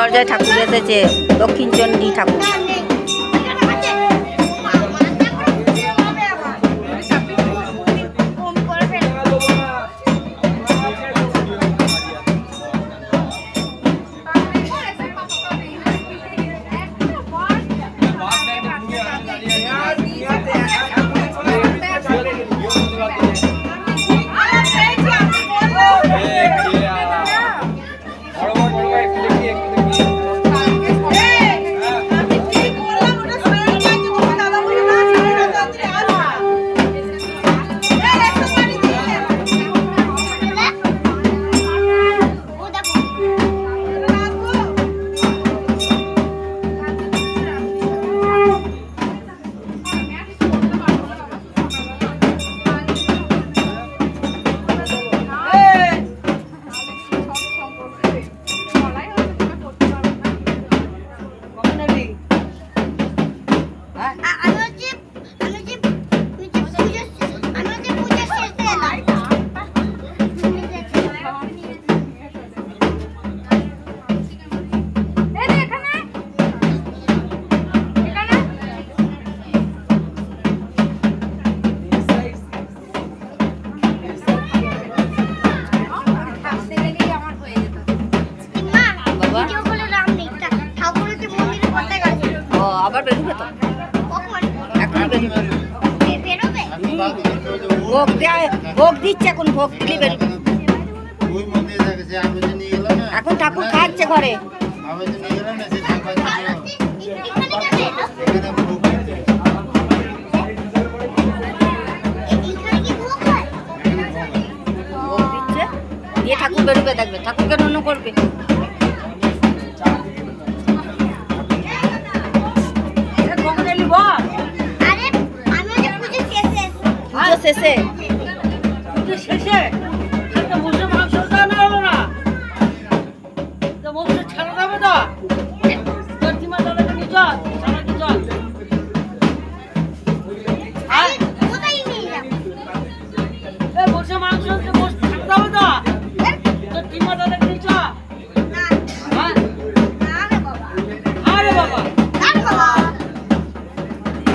দরজায় ঠাকুর এসেছে, দক্ষিণ চণ্ডী ঠাকুর। আবার বেরোবে তো, এখন বেরোবে। ভোগ দিচ্ছে, এখন ভোগ দিলে বেরোবে। এখন ঠাকুর খাচ্ছে ঘরে। দিয়ে ঠাকুর বেরোবে, দেখবে ঠাকুরকে নন্য করবে। শেষে শেষে বসে মাংস রান্না হলো না, বসে ছাড়া যাবে তো বসে মাংস